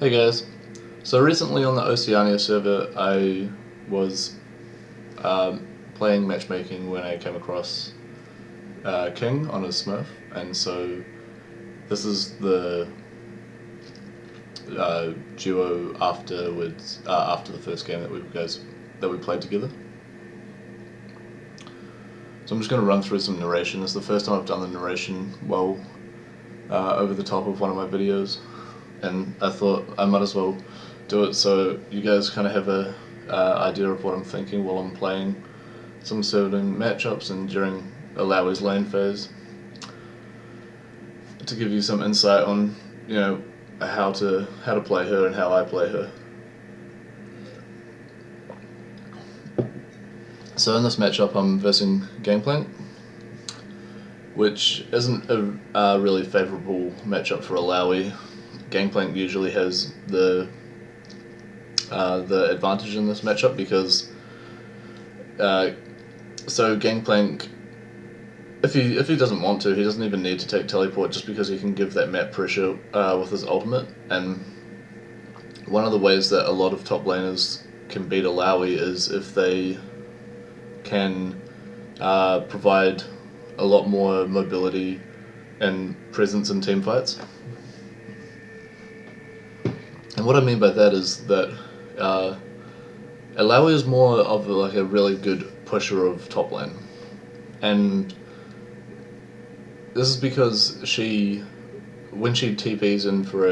Hey guys, so recently on the Oceania server I was playing matchmaking when I came across King on his Smurf, and so this is the duo afterwards, after the first game that we played together. So I'm just going to run through some narration. It's the first time I've done the narration well over the top of one of my videos, and I thought I might as well do it so you guys kind of have a idea of what I'm thinking while I'm playing some certain matchups and during Illaoi's lane phase, to give you some insight on how to play her and how I play her. So in this matchup I'm versing Gangplank, which isn't a really favourable matchup for Illaoi. Gangplank usually has the advantage in this matchup because so Gangplank, if he doesn't want to, he doesn't even need to take teleport, just because he can give that map pressure with his ultimate. And one of the ways that a lot of top laners can beat Illaoi is if they can provide a lot more mobility and presence in team fights. And what I mean by that is that Illaoi is more of a really good pusher of top lane, and this is because when she TPs in for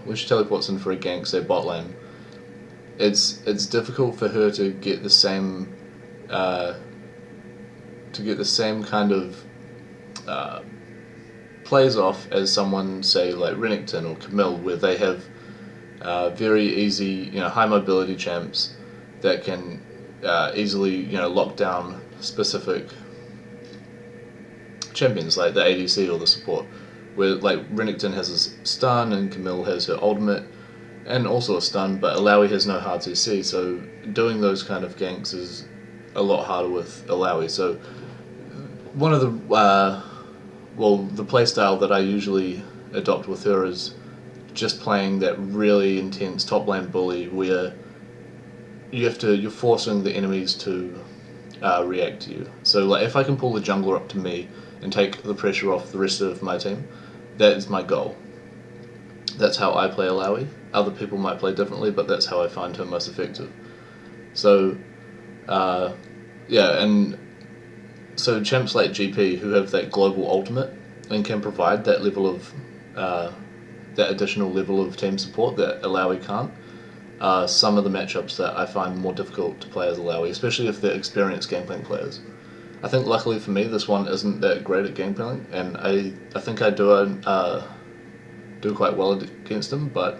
when she teleports in for a gank, say bot lane, it's difficult for her to get the same kind of plays off as someone, say, like Renekton or Camille, where they have very easy, high mobility champs that can easily, lock down specific champions like the ADC or the support. Where like Renekton has his stun and Camille has her ultimate and also a stun, but Illaoi has no hard CC, so doing those kind of ganks is a lot harder with Illaoi. So one of the the playstyle that I usually adopt with her is just playing that really intense top lane bully where you're forcing the enemies to react to you. So like if I can pull the jungler up to me and take the pressure off the rest of my team, that is my goal. That's how I play Illaoi. Other people might play differently, but that's how I find her most effective. So yeah, and so champs like GP who have that global ultimate and can provide that level of that additional level of team support that Illaoi can't, some of the matchups that I find more difficult to play as Illaoi, especially if they're experienced Gangplank players. I think luckily for me this one isn't that great at Gangplank, and I think I do quite well against him, but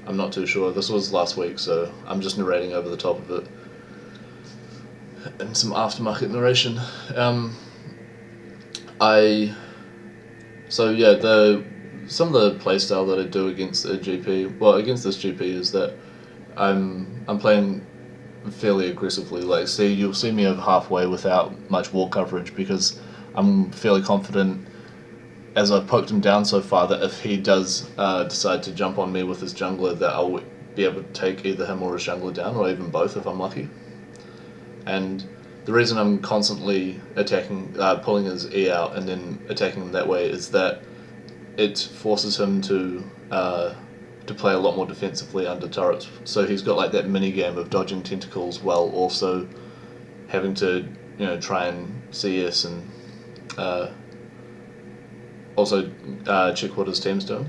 I'm not too sure. This was last week, so I'm just narrating over the top of it and some aftermarket narration. Some of the playstyle that I do against a GP, against this GP, is that I'm playing fairly aggressively. Like, you'll see me over halfway without much wall coverage because I'm fairly confident, as I've poked him down so far, that if he does decide to jump on me with his jungler, that I'll be able to take either him or his jungler down, or even both if I'm lucky. And the reason I'm constantly attacking, pulling his E out and then attacking him that way, is that it forces him to play a lot more defensively under turrets. So he's got like that mini game of dodging tentacles while also having to try and CS and also check what his team's doing.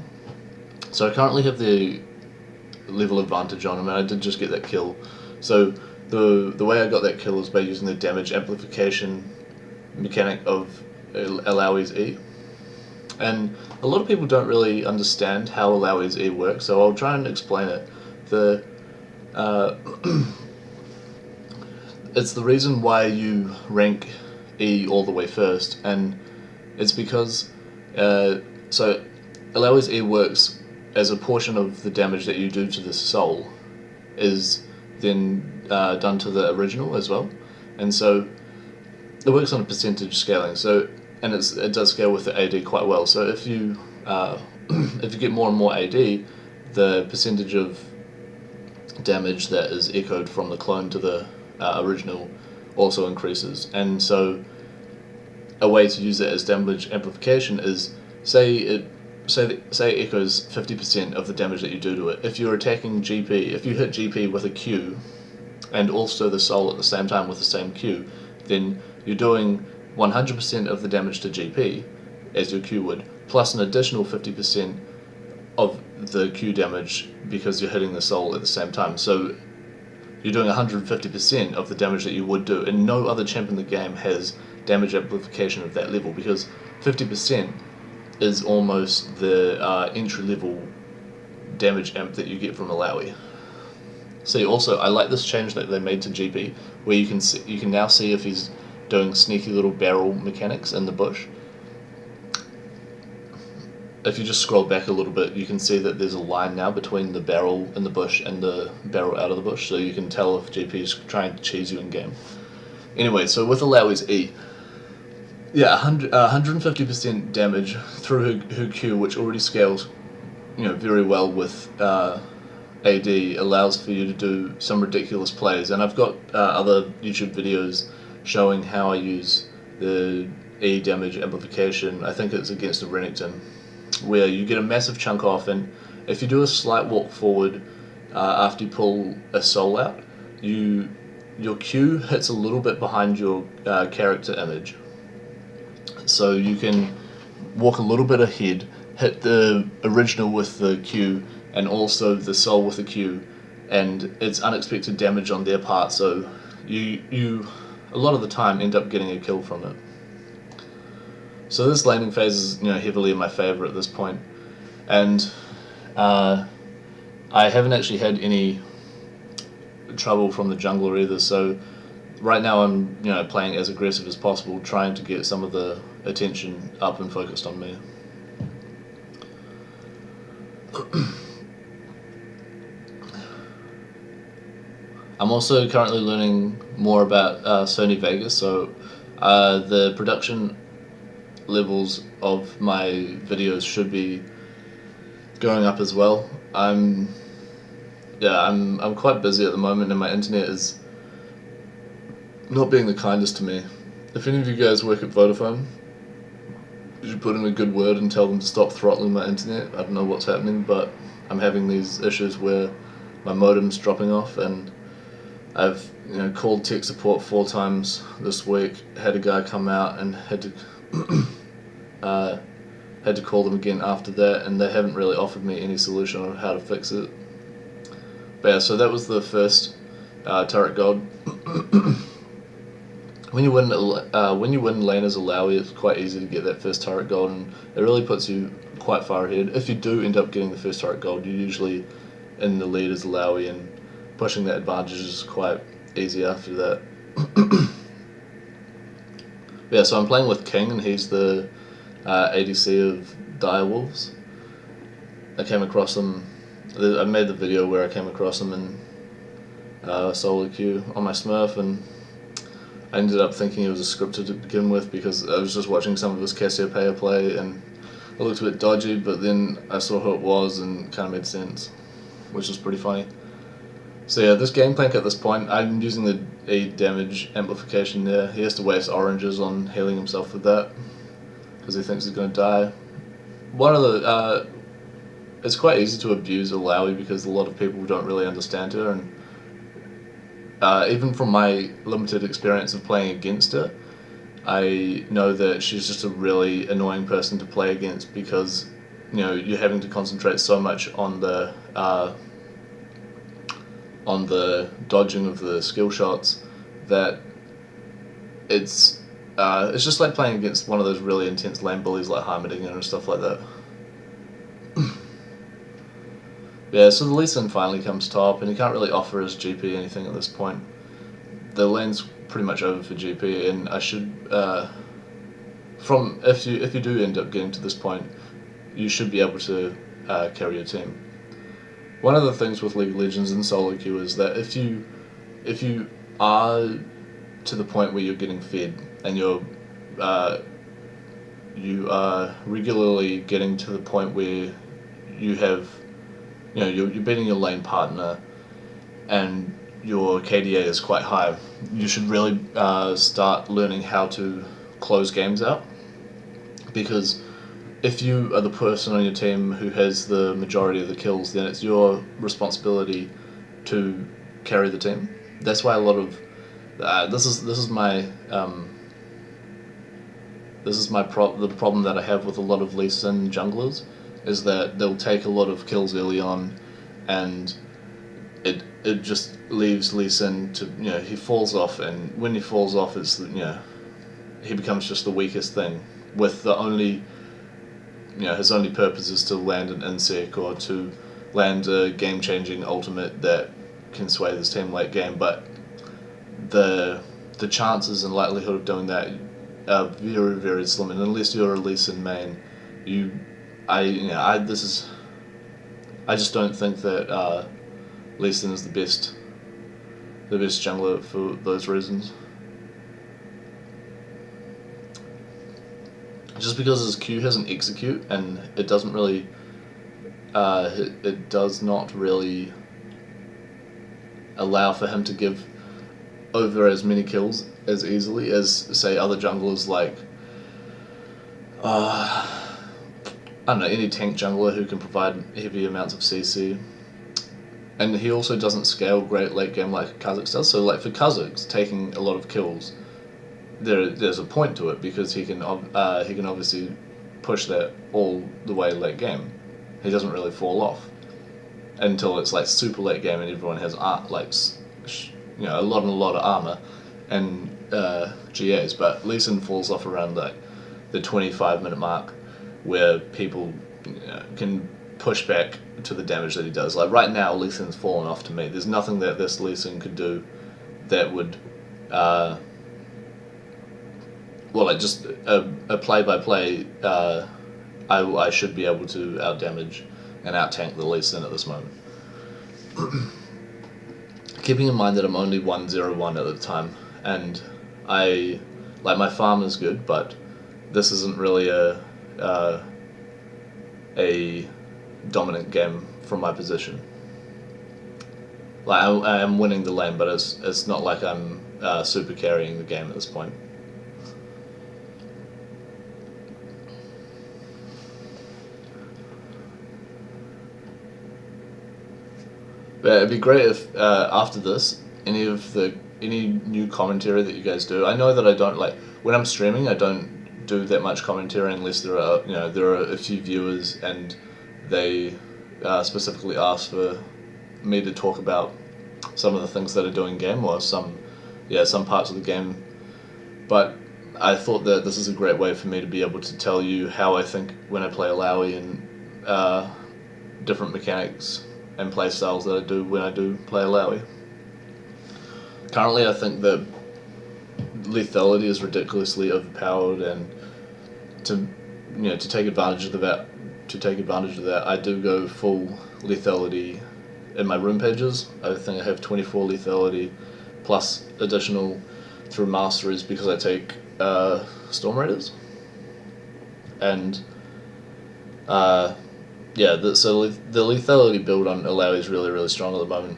So I currently have the level advantage on him, and I did just get that kill. So the way I got that kill is by using the damage amplification mechanic of Illaoi's E. And a lot of people don't really understand how Illaoi's E works, so I'll try and explain it. It's the reason why you rank E all the way first, and it's because so Illaoi's E works as a portion of the damage that you do to the soul is then done to the original as well, and so it works on a percentage scaling. So and it does scale with the AD quite well. So if you if you get more and more AD, the percentage of damage that is echoed from the clone to the original also increases. And so a way to use it as damage amplification is, say it echoes 50% of the damage that you do to it. If you're attacking GP, if you hit GP with a Q and also the soul at the same time with the same Q, then you're doing 100% of the damage to GP as your Q would, plus an additional 50% of the Q damage because you're hitting the soul at the same time. So you're doing 150% of the damage that you would do, and no other champ in the game has damage amplification of that level, because 50% is almost the entry level damage amp that you get from Illaoi. See, also I like this change that they made to GP, where you can now see if he's doing sneaky little barrel mechanics in the bush. If you just scroll back a little bit, you can see that there's a line now between the barrel in the bush and the barrel out of the bush, so you can tell if GP is trying to cheese you in game. Anyway, so with Illaoi's E, yeah, 150% damage through her Q, which already scales, very well with AD, allows for you to do some ridiculous plays. And I've got other YouTube videos showing how I use the E damage amplification. I think it's against a Renekton, where you get a massive chunk off, and if you do a slight walk forward after you pull a soul out, your Q hits a little bit behind your character image. So you can walk a little bit ahead, hit the original with the Q, and also the soul with the Q, and it's unexpected damage on their part, so you a lot of the time end up getting a kill from it. So this laning phase is heavily in my favour at this point, and I haven't actually had any trouble from the jungler either. So right now I'm playing as aggressive as possible, trying to get some of the attention up and focused on me. I'm also currently learning more about Sony Vegas, so the production levels of my videos should be going up as well. I'm quite busy at the moment, and my internet is not being the kindest to me. If any of you guys work at Vodafone, you should put in a good word and tell them to stop throttling my internet. I don't know what's happening, but I'm having these issues where my modem's dropping off, and I've called tech support 4 times this week, had a guy come out, and had to call them again after that, and they haven't really offered me any solution on how to fix it. But yeah, so that was the first turret gold. When you win lane as Illaoi, it's quite easy to get that first turret gold, and it really puts you quite far ahead. If you do end up getting the first turret gold, you're usually in the lead as Illaoi, and pushing that advantage is quite easy after that. Yeah, so I'm playing with King, and he's the ADC of Direwolves. I came across him. I made the video where I came across him in solo queue on my Smurf, and I ended up thinking it was a scripted to begin with, because I was just watching some of his Cassiopeia play, and it looked a bit dodgy, but then I saw who it was and it kind of made sense, which was pretty funny. So yeah, this Gangplank at this point, I'm using the E damage amplification there. He has to waste oranges on healing himself with that, because he thinks he's going to die. One of the, it's quite easy to abuse Illaoi because a lot of people don't really understand her, and even from my limited experience of playing against her, I know that she's just a really annoying person to play against, because you're having to concentrate so much on the dodging of the skill shots that it's just like playing against one of those really intense lane bullies like Heimerdinger and stuff like that. Yeah, so the Lee Sin finally comes top, and he can't really offer his GP anything at this point. The lane's pretty much over for GP, and I should, if you do end up getting to this point, you should be able to carry your team. One of the things with League of Legends and solo queue is that if you are to the point where you're getting fed and you're you are regularly getting to the point where you have, you're beating your lane partner, and your KDA is quite high. You should really start learning how to close games out, because if you are the person on your team who has the majority of the kills, then it's your responsibility to carry the team. That's why a lot of this is my the problem that I have with a lot of Lee Sin junglers, is that they'll take a lot of kills early on, and it just leaves Lee Sin to, he falls off, and when he falls off, it's, he becomes just the weakest thing, with the only, his only purpose is to land an insec or to land a game-changing ultimate that can sway this team late game. But the chances and likelihood of doing that are very, very slim, and unless you're a Lee Sin main, I just don't think that Lee Sin is the best jungler for those reasons. Just because his Q has an execute, and it doesn't really, it does not really allow for him to give over as many kills as easily as, say, other junglers like, I don't know, any tank jungler who can provide heavy amounts of CC. And he also doesn't scale great late game like Kha'Zix does. So, like, for Kha'Zix, taking a lot of kills, there's a point to it, because he can obviously push that all the way late game. He doesn't really fall off until it's like super late game and everyone has a lot of armor and GAs. But Lee Sin falls off around like the 25-minute mark, where people can push back to the damage that he does. Like right now, Lee Sin's fallen off to me. There's nothing that this Lee Sin could do that would like just a play-by-play, I should be able to out-damage and out-tank the Lee Sin at this moment. Keeping in mind that I'm only 1-0-1 at the time, and my farm is good, but this isn't really a dominant game from my position. Like I am winning the lane, but it's not like I'm super carrying the game at this point. But it'd be great if after this, any new commentary that you guys do. I know that I don't, like, when I'm streaming, I don't do that much commentary unless there are a few viewers and they specifically ask for me to talk about some of the things that are doing game, or some parts of the game. But I thought that this is a great way for me to be able to tell you how I think when I play Illaoi, and different mechanics and play styles that I do when I do play Illaoi. Currently, I think that lethality is ridiculously overpowered, and to take advantage of that, I do go full lethality in my room pages. I think I have 24 lethality plus additional through masteries, because I take Storm Raiders, and so the lethality build on Illaoi is really, really strong at the moment.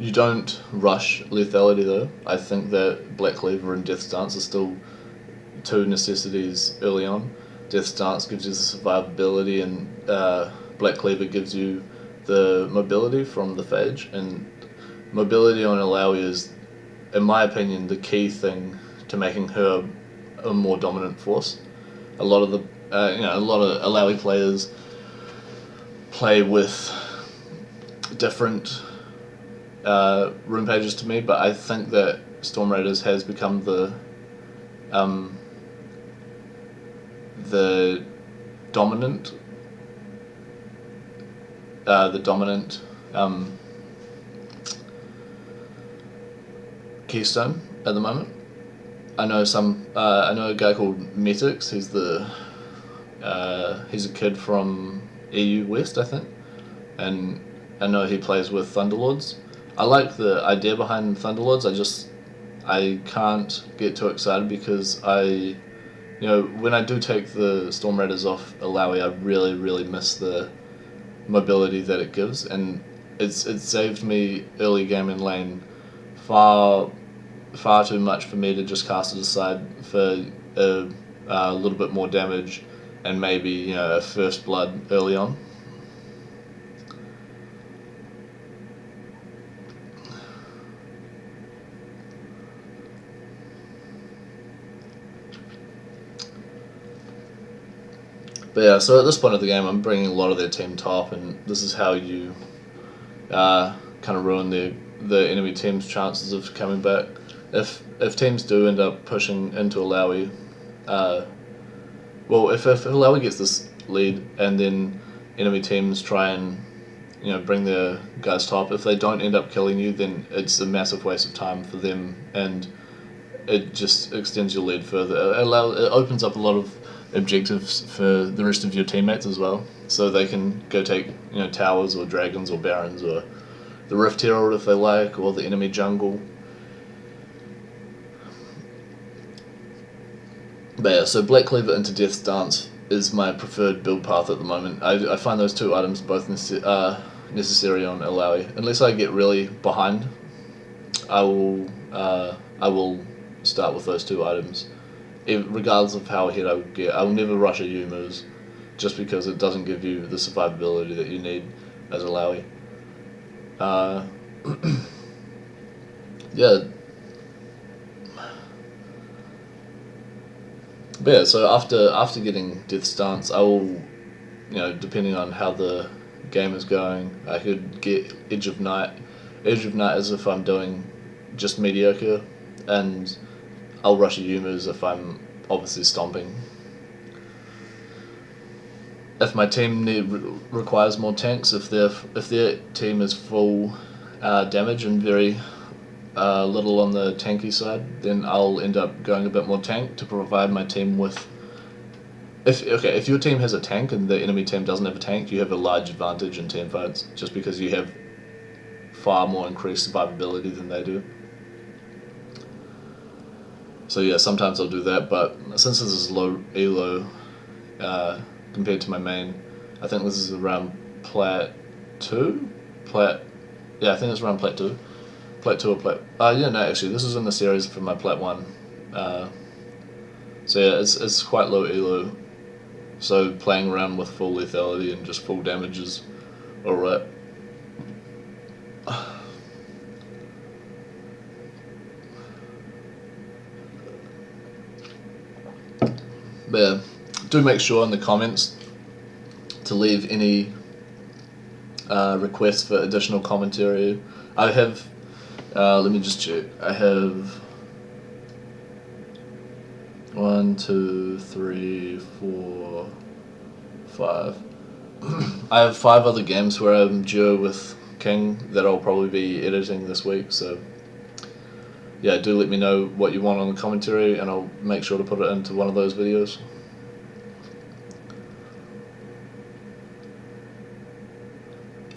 You don't rush lethality though. I think that Black Cleaver and Death's Dance are still two necessities early on. Death's Dance gives you the survivability, and Black Cleaver gives you the mobility from the Phage. And mobility on Illaoi is, in my opinion, the key thing to making her a more dominant force. A lot of Illaoi players play with different room pages to me, but I think that Storm Raiders has become the dominant keystone at the moment. I know a guy called Metix. He's a kid from EU West, I think, and I know he plays with Thunderlords. I like the idea behind Thunderlords. I can't get too excited, because I when I do take the Storm Raiders off Illaoi, I really miss the mobility that it gives, and it saved me early game in lane far too much for me to just cast it aside for a little bit more damage and maybe a first blood early on. But yeah, so at this point of the game, I'm bringing a lot of their team top, and this is how you kind of ruin the enemy team's chances of coming back. If teams do end up pushing into Illaoi, well, if Illaoi gets this lead and then enemy teams try and bring their guys top, if they don't end up killing you, then it's a massive waste of time for them, and it just extends your lead further. It opens up a lot of objectives for the rest of your teammates as well, so they can go take towers or dragons or barons or the Rift Herald if they like, or the enemy jungle. But yeah, so Black Cleaver into Death's Dance is my preferred build path at the moment. I find those two items both necessary on Illaoi. Unless I get really behind, I will start with those two items. Regardless of how ahead I would get, I will never rush a Yuumu's just because it doesn't give you the survivability that you need as Illaoi. Yeah. But yeah, so after getting Death's Dance, I will, depending on how the game is going, I could get Edge of Night. Edge of Night is if I'm doing just mediocre, and I'll rush a Yuumu's if I'm obviously stomping. If my team requires more tanks, if their team is full damage and very little on the tanky side, then I'll end up going a bit more tank to provide my team with. If your team has a tank and the enemy team doesn't have a tank, you have a large advantage in team fights just because you have far more increased survivability than they do. So yeah, sometimes I'll do that, but since this is low elo compared to my main, I think this is around plat 2? Yeah, I think it's around plat 2. Plat 2 or plat... yeah, no, actually, this is in the series for my plat 1. So yeah, it's quite low elo, so playing around with full lethality and just full damage is alright. But yeah, do make sure in the comments to leave any requests for additional commentary. I have, let me just check, I have 1, 2, 3, 4, 5. I have 5 other games where I'm duo with King that I'll probably be editing this week, so yeah, do let me know what you want on the commentary and I'll make sure to put it into one of those videos.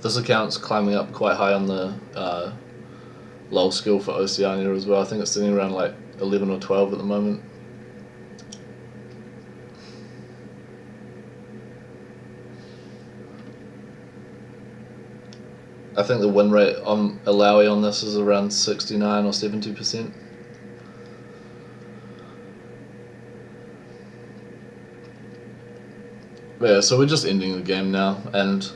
This account's climbing up quite high on the LOL skill for Oceania as well. I think it's sitting around like 11 or 12 at the moment. I think the win rate on Illaoi on this is around 69 or 70%. But yeah, so we're just ending the game now, and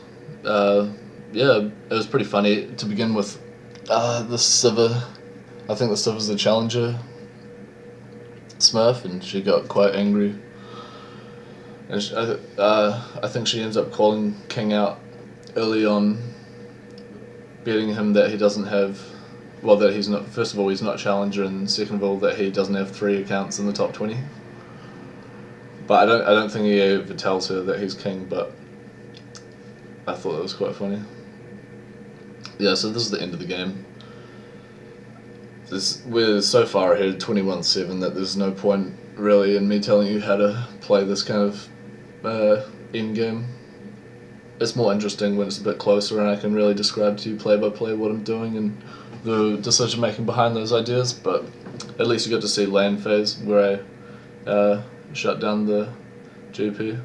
yeah, it was pretty funny to begin with. The Sivir, I think the Sivir's the challenger Smurf, and she got quite angry. And I think she ends up calling King out early on, betting him that he doesn't have, well, that he's not, first of all, he's not challenger, and second of all, that he doesn't have 3 accounts in the top 20. But I don't think he ever tells her that he's king, but I thought that was quite funny. Yeah, so this is the end of the game. We're so far ahead, 21-7, that there's no point really in me telling you how to play this kind of end game. It's more interesting when it's a bit closer and I can really describe to you play by play what I'm doing and the decision making behind those ideas, but at least you got to see lane phase where I shut down the GP.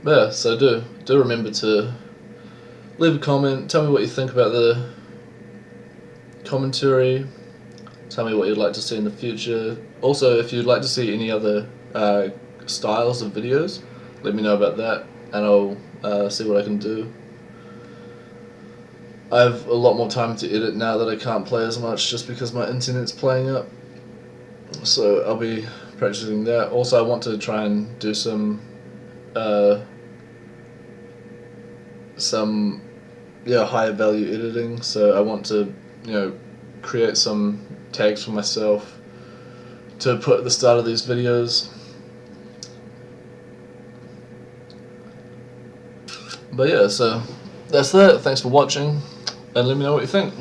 But yeah, so do remember to leave a comment, tell me what you think about the commentary, tell me what you'd like to see in the future. Also, if you'd like to see any other styles of videos, let me know about that, and I'll see what I can do. I have a lot more time to edit now that I can't play as much just because my internet's playing up, so I'll be practicing that. Also, I want to try and do some higher value editing, so I want to create some tags for myself to put at the start of these videos. But yeah, so that's that. Thanks for watching, and let me know what you think.